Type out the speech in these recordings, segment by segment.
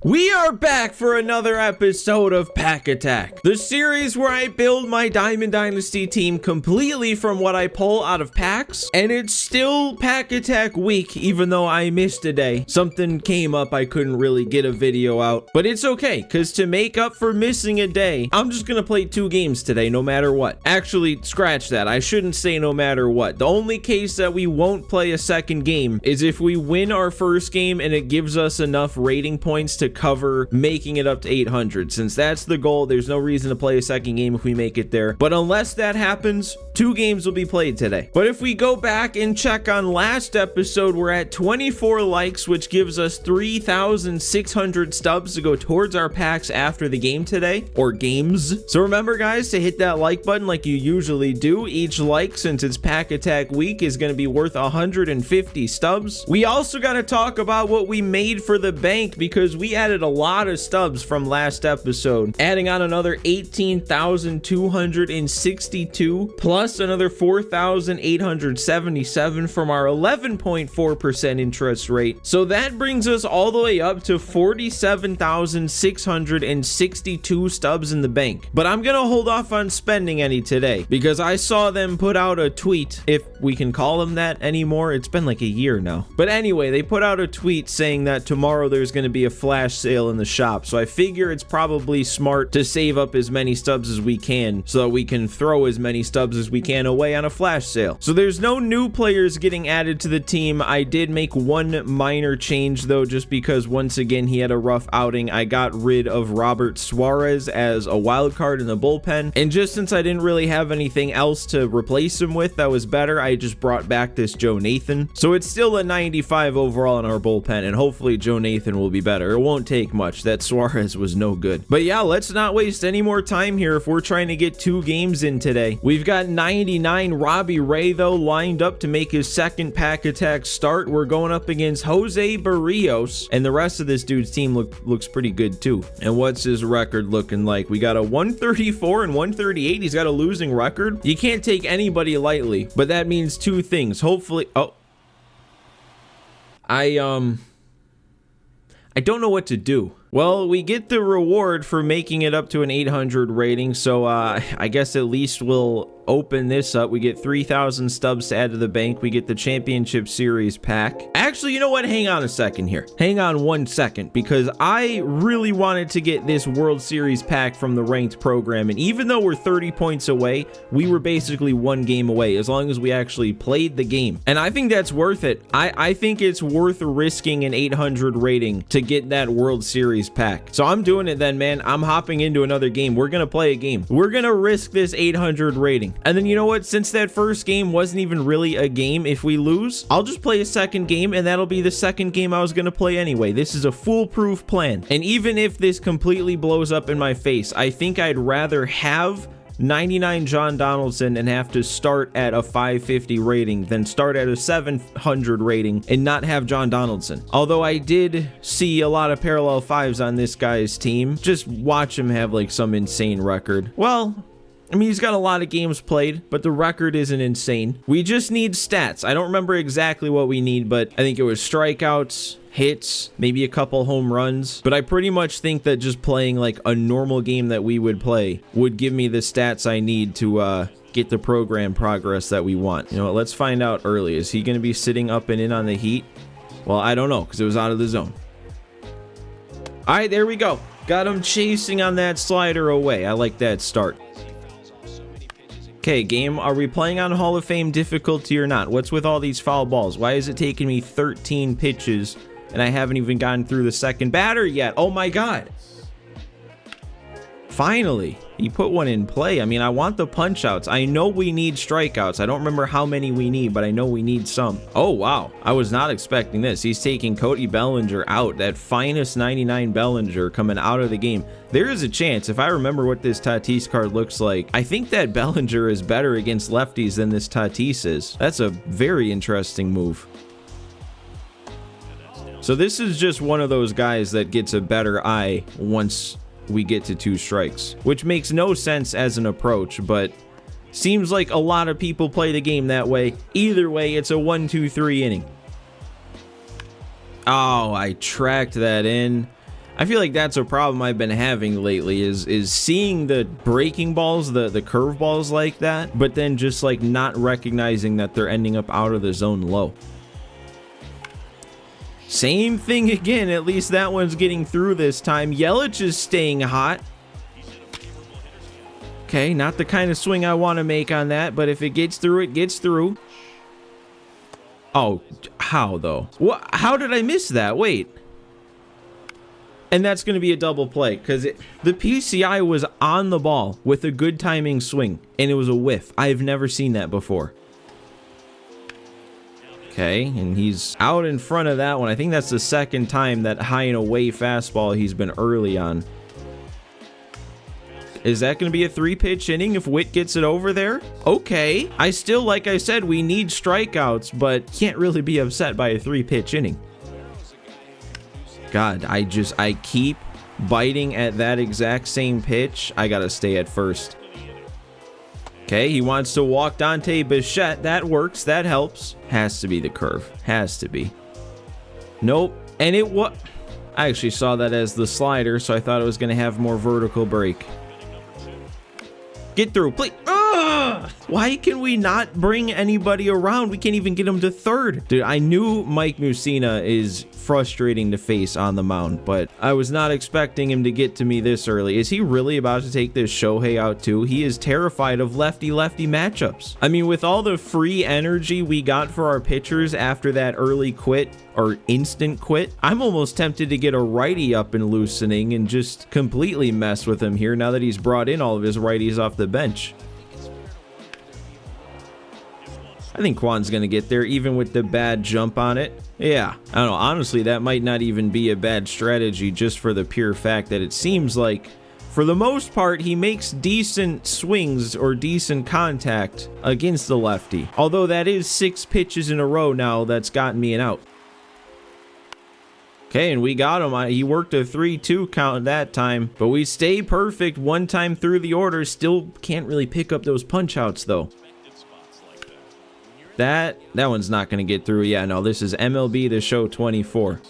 We are back for another episode of Pack Attack, the series where I build my Diamond Dynasty team completely from what I pull out of packs, and it's still Pack Attack week even though I missed a day. Something came up, I couldn't really get a video out, but it's okay, because to make up for missing a day, I'm just gonna play 2 games today no matter what. Actually, scratch that, I shouldn't say no matter what. The only case that we won't play a second game is if we win our first game and it gives us enough rating points to cover making it up to 800. Since that's the goal, there's no reason to play a second game if we make it there. But unless that happens, 2 games will be played today. But if we go back and check on last episode, we're at 24 likes, which gives us 3,600 stubs to go towards our packs after the game today, or games. So remember guys, to hit that like button like you usually do. Each like, since it's Pack Attack week, is going to be worth 150 stubs. We also got to talk about what we made for the bank, because we added a lot of stubs from last episode, adding on another 18,262 plus another 4,877 from our 11.4% interest rate. So that brings us all the way up to 47,662 stubs in the bank. But I'm gonna hold off on spending any today because I saw them put out a tweet, if we can call them that anymore. It's been like a year now. But anyway, they put out a tweet saying that tomorrow there's gonna be a flash sale in the shop. So I figure it's probably smart to save up as many stubs as we can so that we can throw as many stubs as we can away on a flash sale. So there's no new players getting added to the team. I did make one minor change though, just because once again he had a rough outing. I got rid of Robert Suarez as a wild card in the bullpen, and just since I didn't really have anything else to replace him with that was better, I just brought back this Joe Nathan. So it's still a 95 overall in our bullpen, and hopefully Joe Nathan will be better. It won't take much. That Suarez was no good. But yeah, let's not waste any more time here if we're trying to get 2 games in today. We've got 99 Robbie Ray though lined up to make his second Pack Attack start. We're going up against Jose Barrios, and the rest of this dude's team looks pretty good too. And what's his record looking like? We got a 134 and 138. He's got a losing record. You can't take anybody lightly, but that means 2 things. Hopefully, I don't know what to do. Well, we get the reward for making it up to an 800 rating, so I guess at least we'll open this up. We get 3,000 stubs to add to the bank. We get the Championship Series pack. Actually, you know what? Hang on a second here. Hang on 1 second, because I really wanted to get this World Series pack from the ranked program, and even though we're 30 points away, we were basically 1 game away, as long as we actually played the game. And I think that's worth it. I think it's worth risking an 800 rating to get that World Series pack. So I'm doing it then, man. I'm hopping into another game. We're gonna play a game. We're gonna risk this 800 rating. And then you know what? Since that first game wasn't even really a game, if we lose, I'll just play a second game, and that'll be the second game I was gonna play anyway. This is a foolproof plan. And even if this completely blows up in my face, I think I'd rather have 99 John Donaldson and have to start at a 550 rating than start at a 700 rating and not have John Donaldson. Although I did see a lot of parallel 5s on this guy's team. Just watch him have like some insane record. Well, I mean, he's got a lot of games played, but the record isn't insane. We just need stats. I don't remember exactly what we need, but I think it was strikeouts, hits, maybe a couple home runs. But I pretty much think that just playing like a normal game that we would play would give me the stats I need to get the program progress that we want. You know what, let's find out early. Is he going to be sitting up and in on the heat? Well, I don't know, because it was out of the zone. All right, there we go. Got him chasing on that slider away. I like that start. Okay, game, are we playing on Hall of Fame difficulty or not? What's with all these foul balls? Why is it taking me 13 pitches and I haven't even gotten through the second batter yet? Oh my God. Finally, he put one in play. I mean, I want the punch outs. I know we need strikeouts. I don't remember how many we need, but I know we need some. Oh, wow. I was not expecting this. He's taking Cody Bellinger out. That finest 99 Bellinger coming out of the game. There is a chance, if I remember what this Tatis card looks like, I think that Bellinger is better against lefties than this Tatis is. That's a very interesting move. So this is just one of those guys that gets a better eye once we get to 2 strikes, which makes no sense as an approach, but seems like a lot of people play the game that way. Either way, it's a 1-2-3 inning. Oh, I tracked that in. I feel like that's a problem I've been having lately is seeing the breaking balls, the curve balls like that, but then just like not recognizing that they're ending up out of the zone low. Same thing again, at least that one's getting through this time. Yelich is staying hot. Okay, not the kind of swing I want to make on that, but if it gets through, it gets through. Oh, how though? What? How did I miss that? Wait. And that's going to be a double play because the PCI was on the ball with a good timing swing, and it was a whiff. I've never seen that before. Okay, and he's out in front of that one. I think that's the second time that high and away fastball he's been early on. Is that going to be a 3-pitch inning if Witt gets it over there? Okay. I still, like I said, we need strikeouts, but can't really be upset by a 3-pitch inning. God, I keep biting at that exact same pitch. I got to stay at first. Okay, he wants to walk Dante Bichette. That works. That helps. Has to be the curve. Has to be. Nope. And it was... I actually saw that as the slider, so I thought it was going to have more vertical break. Get through, please. Why can we not bring anybody around? We can't even get him to third. Dude, I knew Mike Mussina is frustrating to face on the mound, but I was not expecting him to get to me this early. Is he really about to take this Shohei out too? He is terrified of lefty-lefty matchups. I mean, with all the free energy we got for our pitchers after that early quit or instant quit, I'm almost tempted to get a righty up and loosening and just completely mess with him here now that he's brought in all of his righties off the bench. I think Kwan's going to get there, even with the bad jump on it. Yeah, I don't know. Honestly, that might not even be a bad strategy just for the pure fact that it seems like, for the most part, he makes decent swings or decent contact against the lefty. Although that is 6 pitches in a row now that's gotten me an out. Okay, and we got him. He worked a 3-2 count that time, but we stay perfect one time through the order. Still can't really pick up those punch outs, though. That one's not going to get through. Yeah, no, this is MLB The Show 24.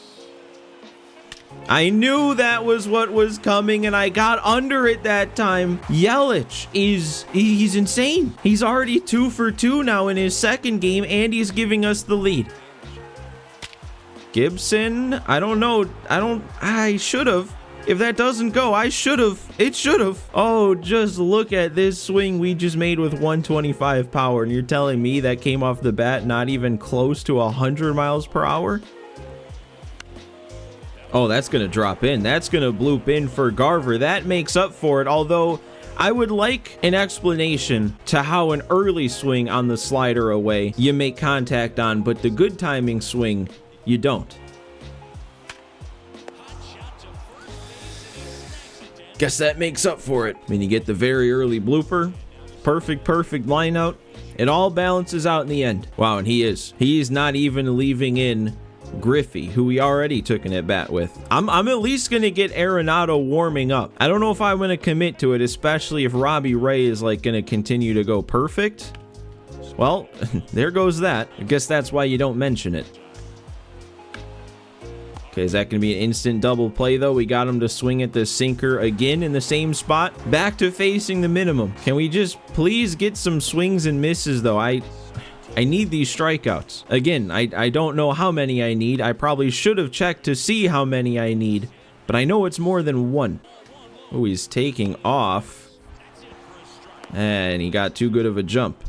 I knew that was what was coming, and I got under it that time. Yelich he's insane. He's already 2 for 2 now in his second game, and he's giving us the lead. Gibson, I don't know. I should have. If that doesn't go, I should have. It should have. Oh, just look at this swing we just made with 125 power. And you're telling me that came off the bat not even close to 100 miles per hour? Oh, that's going to drop in. That's going to bloop in for Garver. That makes up for it. Although I would like an explanation to how an early swing on the slider away you make contact on, but the good timing swing, you don't. Guess that makes up for it. I mean, you get the very early blooper. Perfect line out. It all balances out in the end. Wow, and he's not even leaving in Griffey, who we already took an at-bat with. I'm at least going to get Arenado warming up. I don't know if I'm going to commit to it, especially if Robbie Ray is like going to continue to go perfect. Well, there goes that. I guess that's why you don't mention it. Okay, is that going to be an instant double play, though? We got him to swing at the sinker again in the same spot. Back to facing the minimum. Can we just please get some swings and misses, though? I need these strikeouts. Again, I don't know how many I need. I probably should have checked to see how many I need, but I know it's more than 1. Oh, he's taking off. And he got too good of a jump.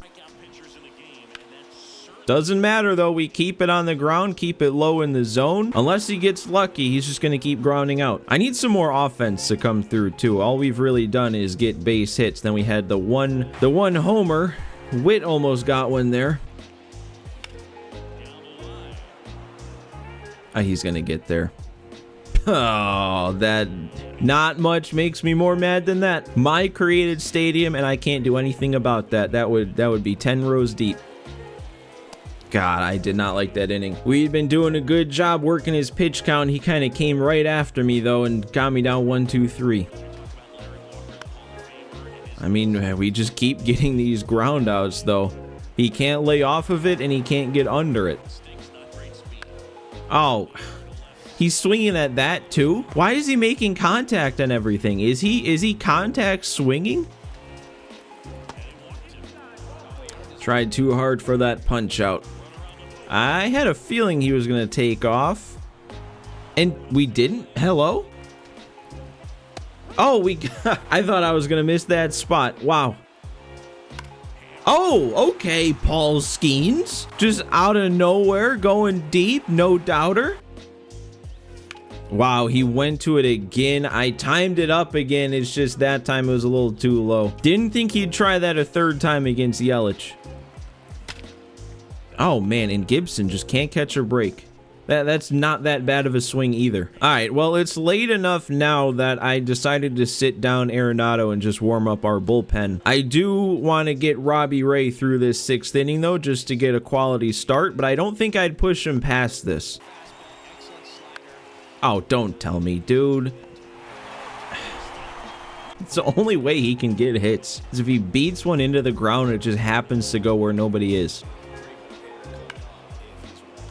Doesn't matter, though. We keep it on the ground, keep it low in the zone. Unless he gets lucky, he's just going to keep grounding out. I need some more offense to come through, too. All we've really done is get base hits. Then we had the one homer. Witt almost got one there. He's going to get there. Oh, that not much makes me more mad than that. My created stadium, and I can't do anything about that. That would be 10 rows deep. God, I did not like that inning. We'd been doing a good job working his pitch count. He kind of came right after me, though, and got me down 1, 2, 3. I mean, we just keep getting these ground outs, though. He can't lay off of it, and he can't get under it. Oh, He's swinging at that too. Why is he making contact on everything? Is he contact swinging? Tried too hard for that punch out. I had a feeling he was gonna take off, and we didn't. Hello? Oh, I thought I was gonna miss that spot. Wow. Oh, okay, Paul Skeens. Just out of nowhere, going deep, no doubter. Wow, he went to it again. I timed it up again. It's just that time it was a little too low. Didn't think he'd try that a third time against Yelich. Oh, man, and Gibson just can't catch a break. That's not that bad of a swing either. All right, well, it's late enough now that I decided to sit down Arenado and just warm up our bullpen. I do want to get Robbie Ray through this 6th inning, though, just to get a quality start, but I don't think I'd push him past this. Oh, don't tell me, dude. It's the only way he can get hits is if he beats one into the ground, it just happens to go where nobody is.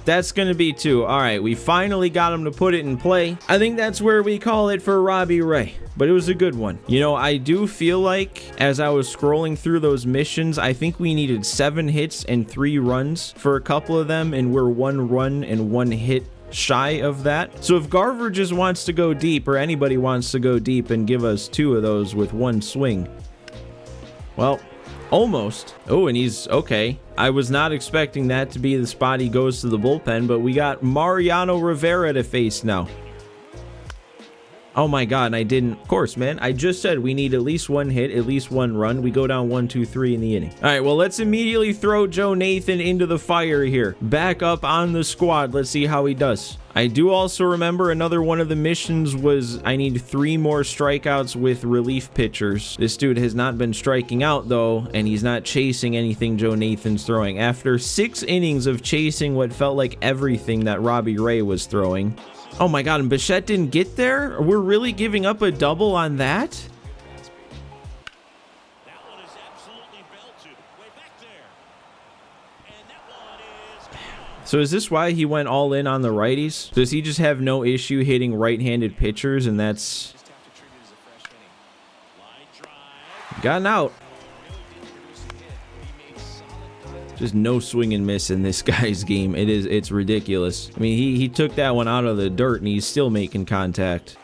That's going to be 2. All right, we finally got him to put it in play. I think that's where we call it for Robbie Ray, but it was a good one. You know, I do feel like as I was scrolling through those missions, I think we needed 7 hits and 3 runs for a couple of them, and we're 1 run and 1 hit shy of that. So if Garver just wants to go deep, or anybody wants to go deep and give us 2 of those with 1 swing, well, almost. Oh, and he's okay. I was not expecting that to be the spot he goes to the bullpen, but we got Mariano Rivera to face now. Oh my God, and I didn't. Of course, man. I just said we need at least 1 hit, at least 1 run. We go down 1, 2, 3 in the inning. All right, well, let's immediately throw Joe Nathan into the fire here. Back up on the squad. Let's see how he does. I do also remember another one of the missions was I need 3 more strikeouts with relief pitchers. This dude has not been striking out, though, and he's not chasing anything Joe Nathan's throwing. After 6 innings of chasing what felt like everything that Robbie Ray was throwing. Oh my God, and Bichette didn't get there? We're really giving up a double on that? So is this why he went all in on the righties? Does he just have no issue hitting right-handed pitchers, and that's... Gotten out. Just no swing and miss in this guy's game. It's ridiculous. I mean, he took that one out of the dirt, and he's still making contact.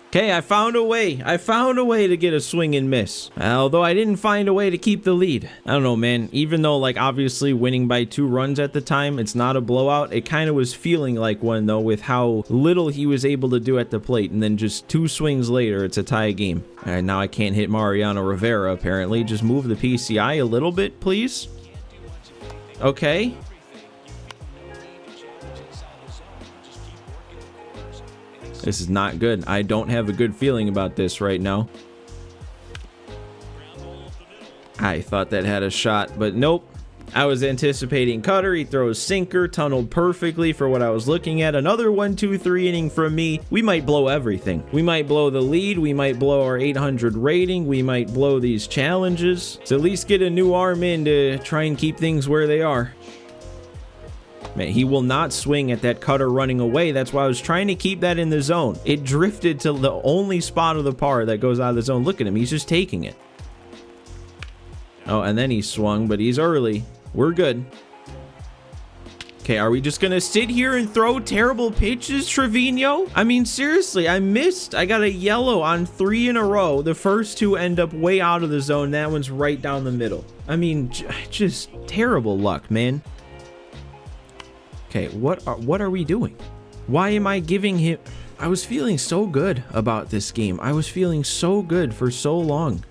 Okay, I found a way. I found a way to get a swing and miss. Although I didn't find a way to keep the lead. I don't know, man. Even though, like, obviously winning by 2 runs at the time, it's not a blowout. It kind of was feeling like one, though, with how little he was able to do at the plate. And then just 2 swings later, it's a tie game. All right, now I can't hit Mariano Rivera, apparently. Just move the PCI a little bit, please. Okay. This is not good. I don't have a good feeling about this right now. I thought that had a shot, but nope. I was anticipating cutter. He throws sinker, tunneled perfectly for what I was looking at. Another 1, 2, 3 inning from me. We might blow everything. We might blow the lead. We might blow our 800 rating. We might blow these challenges. So at least get a new arm in to try and keep things where they are. Man, he will not swing at that cutter running away. That's why I was trying to keep that in the zone. It drifted to the only spot of the par that goes out of the zone. Look at him. He's just taking it. Oh, and then he swung, but he's early. We're good. Okay, are we just going to sit here and throw terrible pitches, Trevino? I mean, seriously, I missed. I got a yellow on 3 in a row. The first 2 end up way out of the zone. That one's right down the middle. I mean, just terrible luck, man. Okay, what are we doing? Why am I giving him... I was feeling so good about this game. I was feeling so good for so long.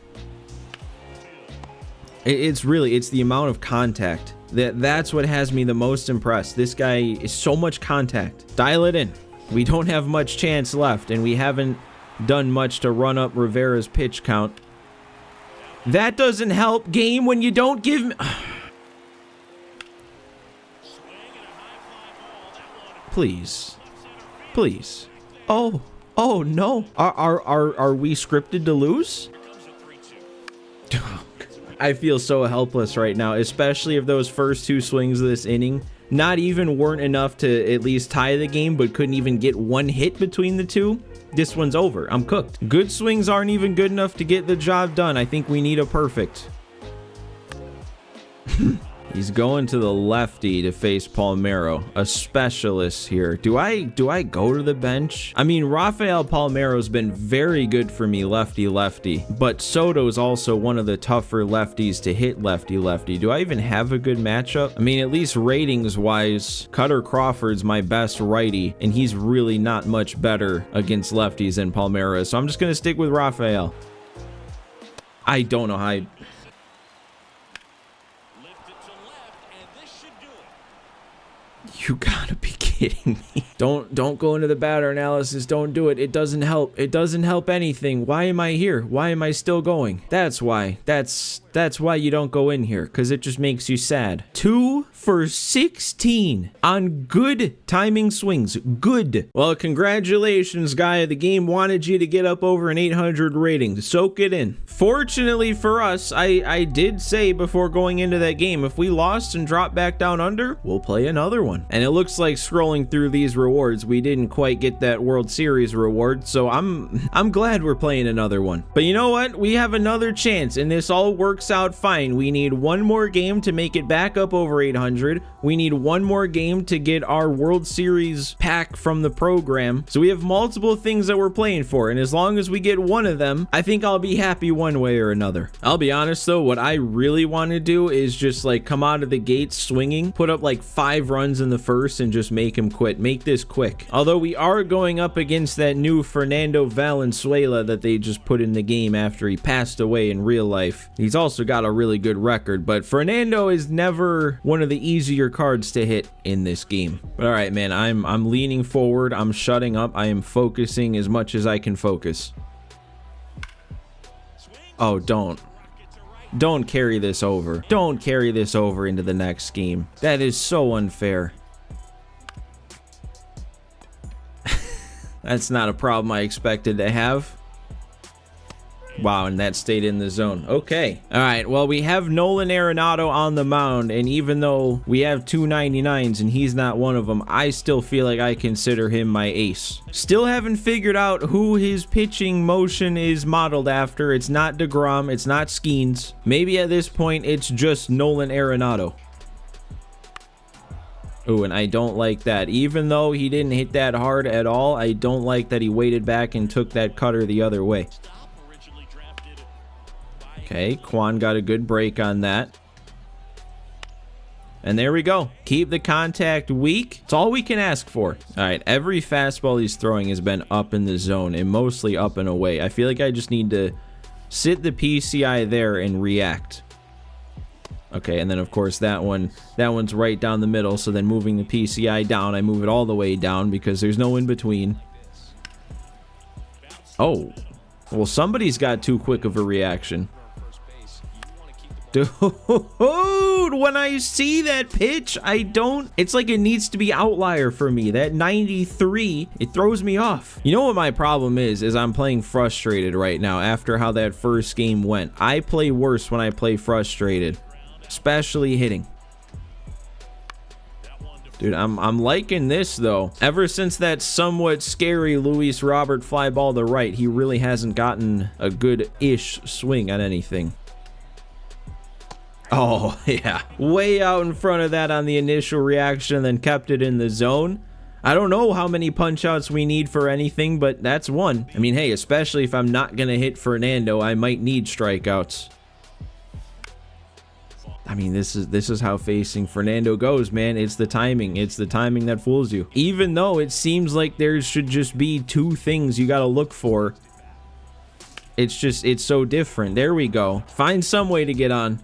It's the amount of contact. That's what has me the most impressed. This guy is so much contact. Dial it in. We don't have much chance left, and we haven't done much to run up Rivera's pitch count. That doesn't help, game, when you don't give me... Please. Please. Oh no. Are we scripted to lose? I feel so helpless right now, especially if those first 2 swings of this inning not even weren't enough to at least tie the game, but couldn't even get one hit between the two, this one's over. I'm cooked. Good swings aren't even good enough to get the job done. I think we need a perfect. He's going to the lefty to face Palmeiro, a specialist here. Do I go to the bench? I mean, Rafael Palmeiro's been very good for me lefty, but Soto's also one of the tougher lefties to hit lefty. Do I even have a good matchup? I mean, at least ratings wise, Cutter Crawford's my best righty, and he's really not much better against lefties than Palmeiro, so I'm just gonna stick with Rafael. I don't know how You gotta be kidding me. Don't go into the batter analysis. Don't do it. It doesn't help. It doesn't help anything. Why am I here? Why am I still going? That's why. That's why you don't go in here, because it just makes you sad. 2 for 16 on good timing swings. Good. Well, congratulations, guy. The game wanted you to get up over an 800 rating. Soak it in. Fortunately for us, I did say before going into that game, if we lost and dropped back down under, we'll play another one. And it looks like scrolling through these rewards, we didn't quite get that World Series reward, so I'm glad we're playing another one. But you know what? We have another chance, and this all works out fine. We need one more game to make it back up over 800. We need one more game to get our World Series pack from the program. So we have multiple things that we're playing for, and as long as we get one of them, I think I'll be happy one way or another. I'll be honest though, what I really want to do is just like come out of the gate swinging, put up like 5 runs in the first and just make him quit. Make this quick. Although we are going up against that new Fernando Valenzuela that they just put in the game after he passed away in real life. He's also got a really good record, but Fernando is never one of the easier cards to hit in this game. But all right, man, I'm leaning forward. I'm shutting up. I am focusing as much as I can focus. Oh, don't carry this over. Don't carry this over into the next game. That is so unfair. That's not a problem I expected to have. Wow, and that stayed in the zone. Okay. All right, well, we have Nolan Arenado on the mound, and even though we have 299s and he's not one of them, I still feel like I consider him my ace. Still haven't figured out who his pitching motion is modeled after. It's not DeGrom, it's not Skeens. Maybe at this point, it's just Nolan Arenado. Oh, and I don't like that. Even though he didn't hit that hard at all, I don't like that he waited back and took that cutter the other way. Okay, Quan got a good break on that. And there we go. Keep the contact weak. It's all we can ask for. All right, every fastball he's throwing has been up in the zone and mostly up and away. I feel like I just need to sit the PCI there and react. Okay, and then of course that one's right down the middle, so then moving the PCI down, I move it all the way down because there's no in between. Oh, well, somebody's got too quick of a reaction. Dude, when I see that pitch, it's like it needs to be outlier for me. That 93, it throws me off. You know what my problem is I'm playing frustrated right now after how that first game went. I play worse when I play frustrated, especially hitting. Dude, I'm liking this though. Ever since that somewhat scary Luis Robert fly ball to right, he really hasn't gotten a good-ish swing on anything. Oh, yeah. Way out in front of that on the initial reaction, then kept it in the zone. I don't know how many punch-outs we need for anything, but that's one. I mean, hey, especially if I'm not going to hit Fernando, I might need strikeouts. I mean, this is how facing Fernando goes, man. It's the timing. It's the timing that fools you. Even though it seems like there should just be 2 things you got to look for. It's so different. There we go. Find some way to get on.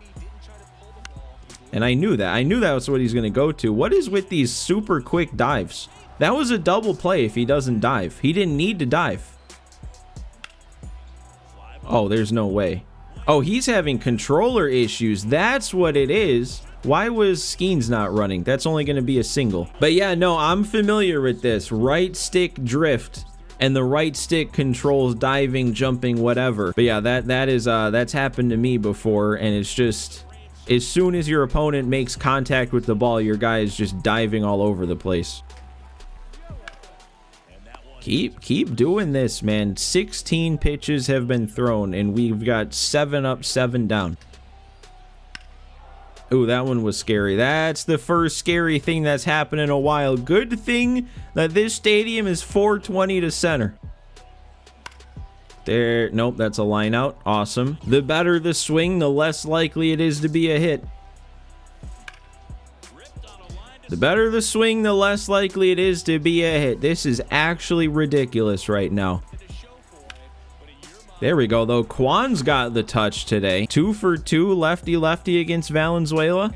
And I knew that. I knew that was what he's going to go to. What is with these super quick dives? That was a double play if he doesn't dive. He didn't need to dive. Oh, there's no way. Oh, he's having controller issues. That's what it is. Why was Skeens not running? That's only going to be a single. But yeah, no, I'm familiar with this. Right stick drift. And the right stick controls diving, jumping, whatever. But yeah, that's happened to me before. And it's just... As soon as your opponent makes contact with the ball, your guy is just diving all over the place. Keep doing this, man. 16 pitches have been thrown, and we've got 7 up, 7 down. Ooh, that one was scary. That's the first scary thing that's happened in a while. Good thing that this stadium is 420 to center. There, nope, that's a line out. Awesome. The better the swing, the less likely it is to be a hit. The better the swing, the less likely it is to be a hit. This is actually ridiculous right now. There we go, though. Kwan's got the touch today. 2 for 2, lefty-lefty against Valenzuela.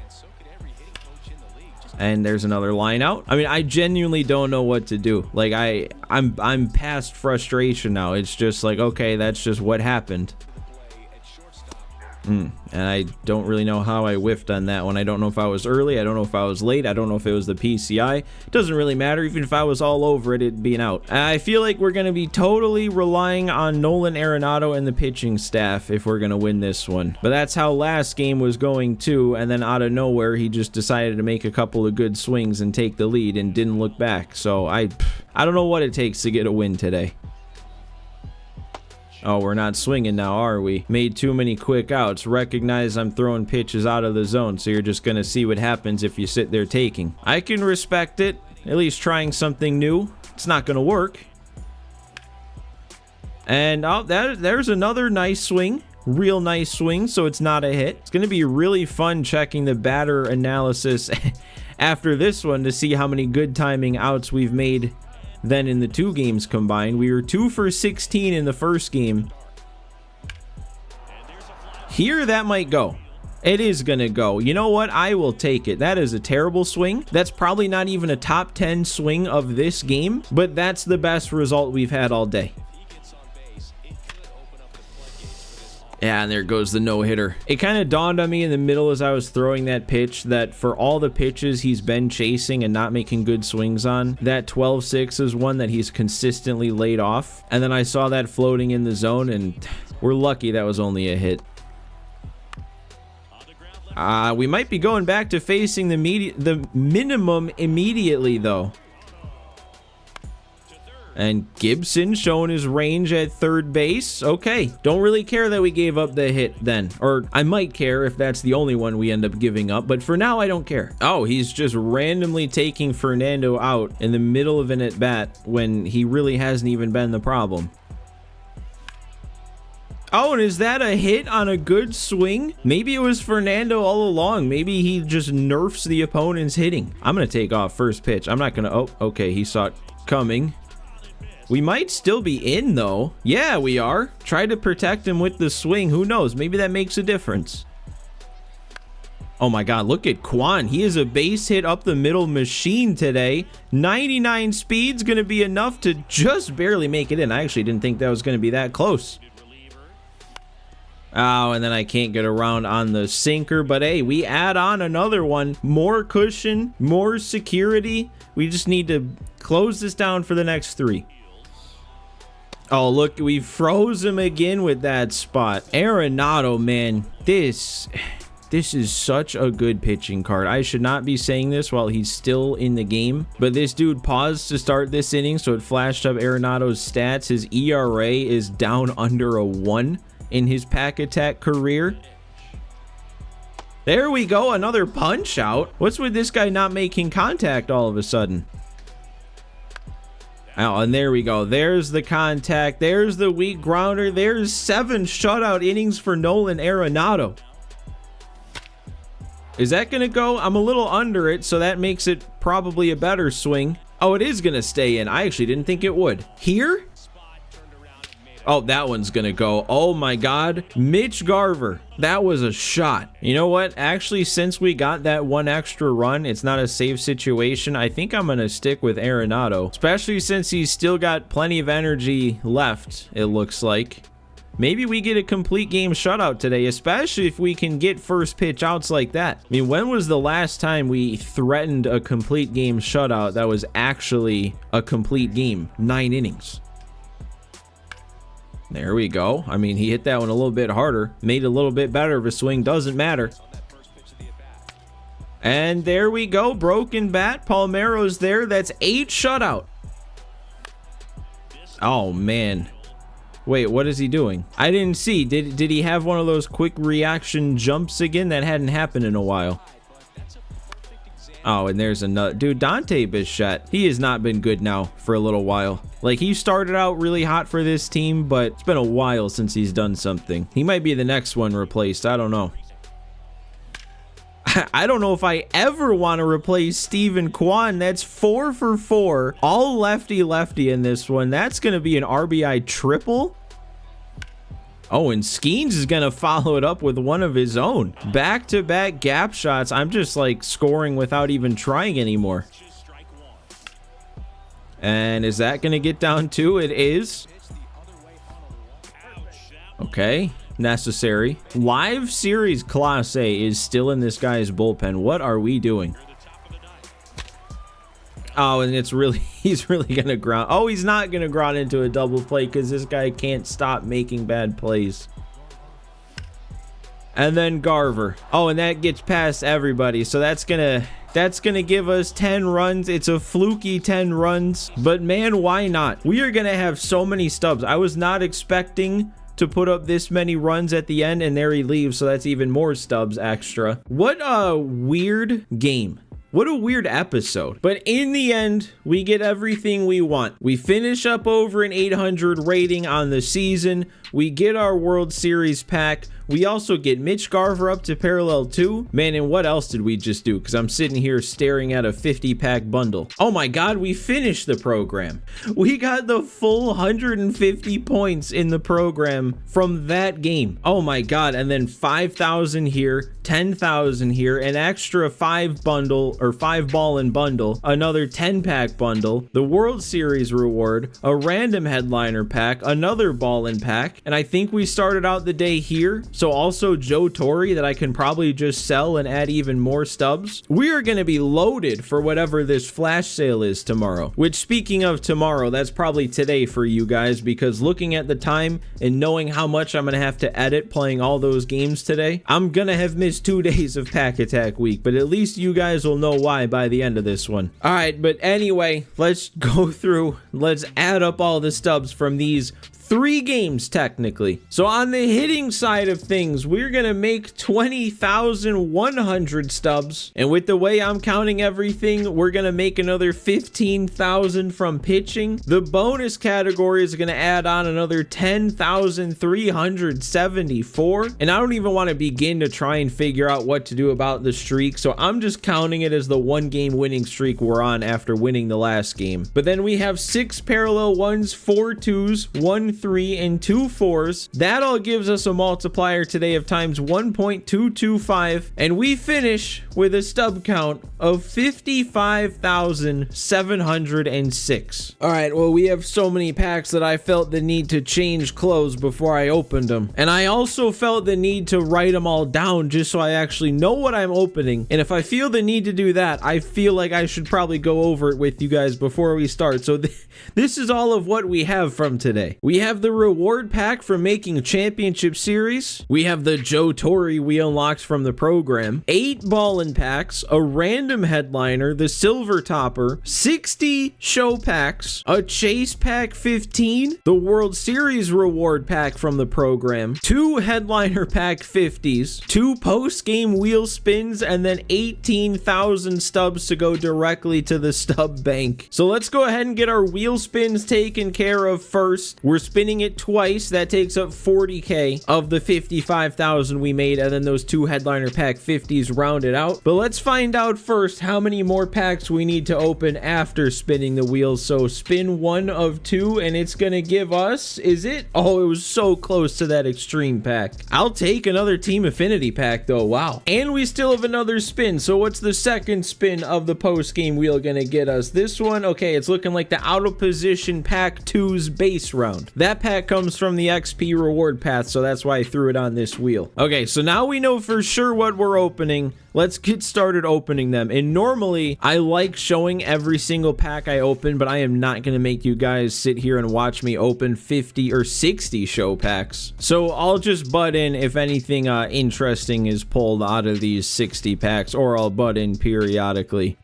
And there's another line out. I mean, I genuinely don't know what to do. Like, I'm past frustration now. It's just like, okay, that's just what happened. And I don't really know how I whiffed on that one. I don't know if I was early. I don't know if I was late. I don't know if it was the PCI. It doesn't really matter. Even if I was all over it, it'd be an out. I feel like we're going to be totally relying on Nolan Arenado and the pitching staff if we're going to win this one. But that's how last game was going too. And then out of nowhere, he just decided to make a couple of good swings and take the lead and didn't look back. So I don't know what it takes to get a win today. Oh, we're not swinging now, are we? Made too many quick outs. Recognize I'm throwing pitches out of the zone, so you're just going to see what happens if you sit there taking. I can respect it. At least trying something new. It's not going to work. And oh, there's another nice swing. Real nice swing, so it's not a hit. It's going to be really fun checking the batter analysis after this one to see how many good timing outs we've made. Then in the 2 games combined, we were 2 for 16 in the first game. Here, that might go. It is going to go. You know what? I will take it. That is a terrible swing. That's probably not even a top 10 swing of this game, but that's the best result we've had all day. Yeah, and there goes the no-hitter. It kind of dawned on me in the middle as I was throwing that pitch that for all the pitches he's been chasing and not making good swings on, that 12-6 is one that he's consistently laid off. And then I saw that floating in the zone, and we're lucky that was only a hit. We might be going back to facing the minimum immediately, though. And Gibson showing his range at third base. Okay, don't really care that we gave up the hit then. Or I might care if that's the only one we end up giving up, but for now I don't care. Oh, he's just randomly taking Fernando out in the middle of an at-bat when he really hasn't even been the problem. Oh, and is that a hit on a good swing? Maybe it was Fernando all along. Maybe he just nerfs the opponent's hitting. I'm going to take off first pitch. I'm not going to... Oh, okay, he saw it coming. We might still be in, though. Yeah, we are. Try to protect him with the swing. Who knows? Maybe that makes a difference. Oh my God, look at Kwan. He is a base hit up the middle machine today. 99 speed's going to be enough to just barely make it in. I actually didn't think that was going to be that close. Oh, and then I can't get around on the sinker. But hey, we add on another one. More cushion, more security. We just need to close this down for the next 3. Oh, look, we froze him again with that spot. Arenado, man, this is such a good pitching card. I should not be saying this while he's still in the game, but this dude paused to start this inning, so it flashed up Arenado's stats. His ERA is down under a 1 in his pack attack career. There we go, another punch out. What's with this guy not making contact all of a sudden? Oh, and there we go. There's the contact. There's the weak grounder. There's 7 shutout innings for Nolan Arenado. Is that going to go? I'm a little under it, so that makes it probably a better swing. Oh, it is going to stay in. I actually didn't think it would. Here? Oh, that one's going to go. Oh my God. Mitch Garver. That was a shot. You know what? Actually, since we got that 1 extra run, it's not a safe situation. I think I'm going to stick with Arenado, especially since he's still got plenty of energy left, it looks like. Maybe we get a complete game shutout today, especially if we can get first pitch outs like that. I mean, when was the last time we threatened a complete game shutout that was actually a complete game? 9 innings. There we go. I mean, he hit that one a little bit harder. Made it a little bit better of a swing. Doesn't matter. And there we go. Broken bat. Palmeiro's there. That's 8 shutout. Oh, man. Wait, what is he doing? I didn't see. Did he have one of those quick reaction jumps again? That hadn't happened in a while. Oh, and there's another. Dude, Dante Bichette, he has not been good now for a little while. Like, he started out really hot for this team, but it's been a while since he's done something. He might be the next one replaced. I don't know. I don't know if I ever want to replace Steven Kwan. That's 4 for 4. All lefty in this one. That's going to be an RBI triple. Oh, and Skeens is going to follow it up with one of his own. Back-to-back gap shots. I'm just like scoring without even trying anymore. And is that going to get down too? It is. Okay. Necessary. Live Series Class A is still in this guy's bullpen. What are we doing? Oh, and it's really, he's really going to ground. Oh, he's not going to ground into a double play because this guy can't stop making bad plays. And then Garver. Oh, and that gets past everybody. So that's going to give us 10 runs. It's a fluky 10 runs. But man, why not? We are going to have so many stubs. I was not expecting to put up this many runs at the end, and there he leaves, so that's even more stubs extra. What a weird game. What a weird episode. But in the end, we get everything we want. We finish up over an 800 rating on the season. We get our World Series pack. We also get Mitch Garver up to parallel 2. Man, and what else did we just do? Because I'm sitting here staring at a 50-pack bundle. Oh my God, we finished the program. We got the full 150 points in the program from that game. Oh my God, and then 5,000 here, 10,000 here, an extra 5 bundle, or 5 ball and bundle, another 10-pack bundle, the World Series reward, a random headliner pack, another ball and pack, and I think we started out the day here. So also Joe Torre that I can probably just sell and add even more stubs. We are going to be loaded for whatever this flash sale is tomorrow. Which, speaking of tomorrow, that's probably today for you guys, because looking at the time and knowing how much I'm going to have to edit playing all those games today, I'm going to have missed 2 days of Pack Attack Week. But at least you guys will know why by the end of this one. All right, but anyway, let's go through. Let's add up all the stubs from these 3 games technically. So on the hitting side of things, we're gonna make 20,100 stubs, and with the way I'm counting everything, we're gonna make another 15,000 from pitching. The bonus category is gonna add on another 10,374, and I don't even want to begin to try and figure out what to do about the streak, so I'm just counting it as the 1 game winning streak we're on after winning the last game. But then we have 6 parallel 1s, 4 2s, 1 3, and 2 4s. That all gives us a multiplier today of times 1.225, and we finish with a stub count of 55,706. All right, well, we have so many packs that I felt the need to change clothes before I opened them, and I also felt the need to write them all down just so I actually know what I'm opening. And if I feel the need to do that, I feel like I should probably go over it with you guys before we start. So this is all of what we have from today. We have the reward pack for making championship series. We have the Joe Torre we unlocked from the program, 8 ballin' packs, a random headliner, the silver topper, 60 show packs, a chase pack 15, the World Series reward pack from the program, 2 headliner pack 50s, 2 post-game wheel spins, and then 18,000 stubs to go directly to the stub bank. So let's go ahead and get our wheel spins taken care of first. We're spinning it twice. That takes up 40k of the 55,000 we made, and then those 2 headliner pack 50s rounded out. But let's find out first how many more packs we need to open after spinning the wheels. So spin 1 of 2, and it's gonna give us, is it? Oh, it was so close to that extreme pack. I'll take another Team Affinity pack though. Wow. And we still have another spin. So what's the second spin of the post-game wheel gonna get us? This one, okay, it's looking like the out of position pack 2's base round. That pack comes from the XP reward path, so that's why I threw it on this wheel. Okay, so now we know for sure what we're opening. Let's get started opening them. And normally, I like showing every single pack I open, but I am not going to make you guys sit here and watch me open 50 or 60 show packs. So I'll just butt in if anything interesting is pulled out of these 60 packs, or I'll butt in periodically.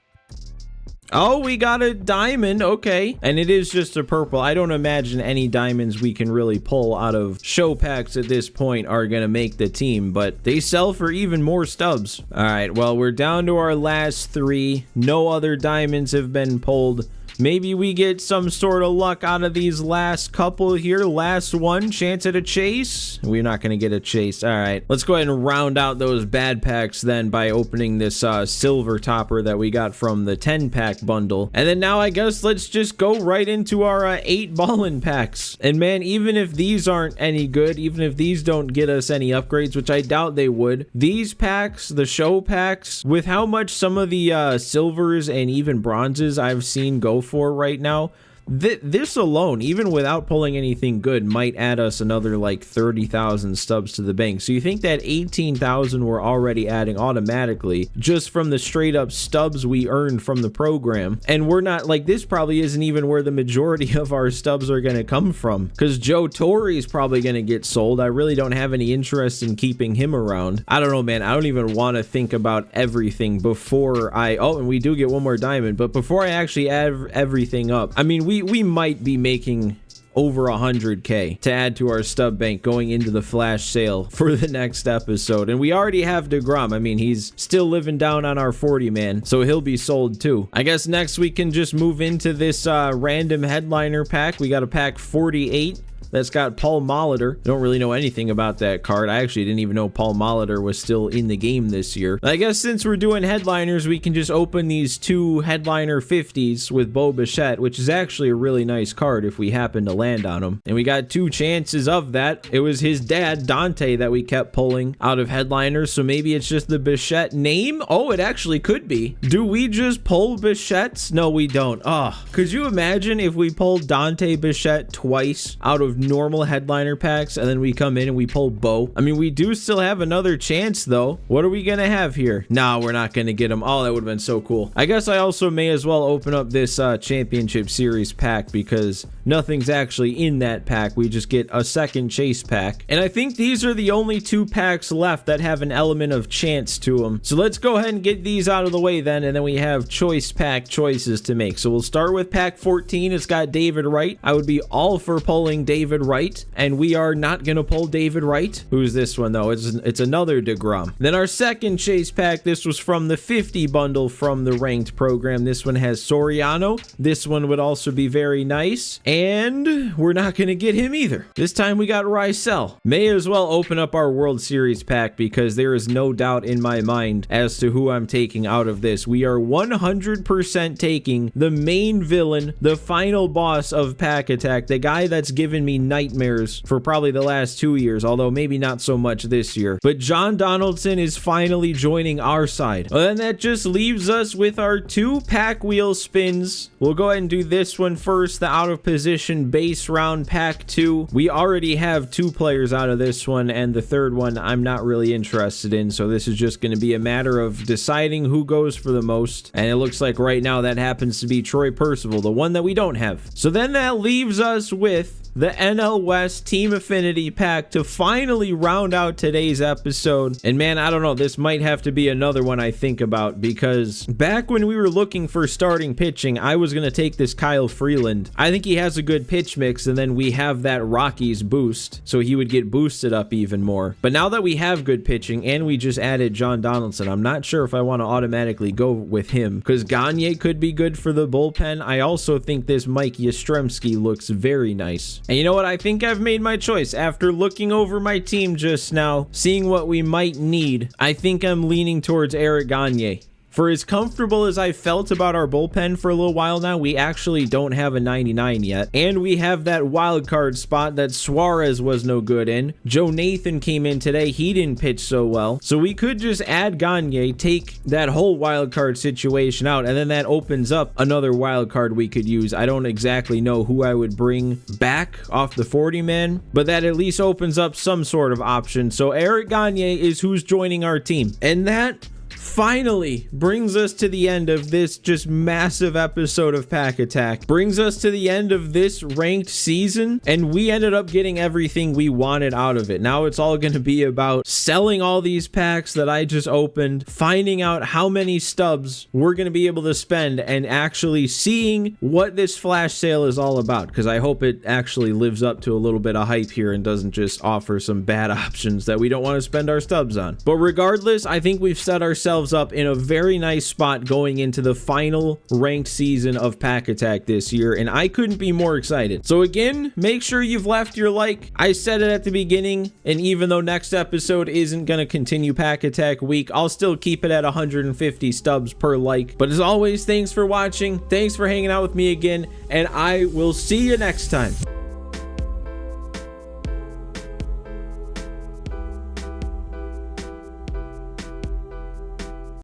Oh, we got a diamond. Okay. And it is just a purple. I don't imagine any diamonds we can really pull out of show packs at this point are going to make the team, but they sell for even more stubs. All right. Well, we're down to our last 3. No other diamonds have been pulled. Maybe we get some sort of luck out of these last couple here. Last one, chance at a chase. We're not going to get a chase. All right, let's go ahead and round out those bad packs then by opening this silver topper that we got from the 10-pack bundle. And then now I guess let's just go right into our 8 ballin packs. And man, even if these aren't any good, even if these don't get us any upgrades, which I doubt they would, these packs, the show packs, with how much some of the silvers and even bronzes I've seen go for right now, this alone, even without pulling anything good, might add us another like 30,000 stubs to the bank. So you think that 18,000 we're already adding automatically just from the straight up stubs we earned from the program. And we're not like, this probably isn't even where the majority of our stubs are going to come from, because Joe Torre is probably going to get sold. I really don't have any interest in keeping him around. I don't know, man. I don't even want to think about everything before I, oh, and we do get one more diamond, but before I actually add everything up, I mean, we might be making over 100K to add to our stub bank going into the flash sale for the next episode. And we already have DeGrom. I mean, he's still living down on our 40 man, so he'll be sold too. I guess next we can just move into this random headliner pack. We got a pack 48. That's got Paul Molitor. Don't really know anything about that card. I actually didn't even know Paul Molitor was still in the game this year. I guess since we're doing headliners, we can just open these 2 headliner 50s with Bo Bichette, which is actually a really nice card if we happen to land on him. And we got 2 chances of that. It was his dad, Dante, that we kept pulling out of headliners, so maybe it's just the Bichette name? Oh, it actually could be. Do we just pull Bichettes? No, we don't. Oh, could you imagine if we pulled Dante Bichette twice out of normal headliner packs and then we come in and we pull Bo? I mean, we do still have another chance though. What are we gonna have here? Nah, we're not gonna get him. Oh, that would have been so cool. I guess I also may as well open up this championship series pack, because nothing's actually in that pack. We just get a second chase pack, and I think these are the only 2 packs left that have an element of chance to them. So let's go ahead and get these out of the way then, and then we have choice pack choices to make. So we'll start with pack 14. It's got David Wright. I would be all for pulling David Wright, and we are not gonna pull David Wright. Who's this one though? It's another DeGrom. Then our second chase pack, this was from the 50 bundle from the ranked program. This one has Soriano. This one would also be very nice, and we're not gonna get him either. This time we got Rysel. May as well open up our World Series pack, because there is no doubt in my mind as to who I'm taking out of this. We are 100% taking the main villain, the final boss of Pack Attack, the guy that's given me nightmares for probably the last 2 years, although maybe not so much this year. But John Donaldson is finally joining our side. Well, then that just leaves us with our 2 pack wheel spins. We'll go ahead and do this one first, the out of position base round pack 2. We already have 2 players out of this one, and the third one I'm not really interested in, so this is just going to be a matter of deciding who goes for the most. And it looks like right now that happens to be Troy Percival, the one that we don't have. So then that leaves us with the NL West Team Affinity pack to finally round out today's episode. And man, I don't know, this might have to be another one I think about, because back when we were looking for starting pitching, I was going to take this Kyle Freeland. I think he has a good pitch mix, and then we have that Rockies boost, so he would get boosted up even more. But now that we have good pitching and we just added John Donaldson, I'm not sure if I want to automatically go with him, because Gagne could be good for the bullpen. I also think this Mike Yastrzemski looks very nice. And you know what? I think I've made my choice. After looking over my team just now, seeing what we might need, I think I'm leaning towards Eric Gagne. For as comfortable as I felt about our bullpen for a little while now, we actually don't have a 99 yet. And we have that wild card spot that Suarez was no good in. Joe Nathan came in today. He didn't pitch so well. So we could just add Gagne, take that whole wild card situation out, and then that opens up another wild card we could use. I don't exactly know who I would bring back off the 40-man, but that at least opens up some sort of option. So Eric Gagne is who's joining our team. And that finally brings us to the end of this just massive episode of Pack Attack. Brings us to the end of this ranked season, and we ended up getting everything we wanted out of it. Now it's all going to be about selling all these packs that I just opened, finding out how many stubs we're going to be able to spend, and actually seeing what this flash sale is all about, because I hope it actually lives up to a little bit of hype here and doesn't just offer some bad options that we don't want to spend our stubs on. But regardless, I think we've set ourselves up in a very nice spot going into the final ranked season of Pack Attack this year, and I couldn't be more excited. So again, make sure you've left your like. I said it at the beginning, and even though next episode isn't going to continue Pack Attack week, I'll still keep it at 150 stubs per like. But as always, thanks for watching, thanks for hanging out with me again, and I will see you next time.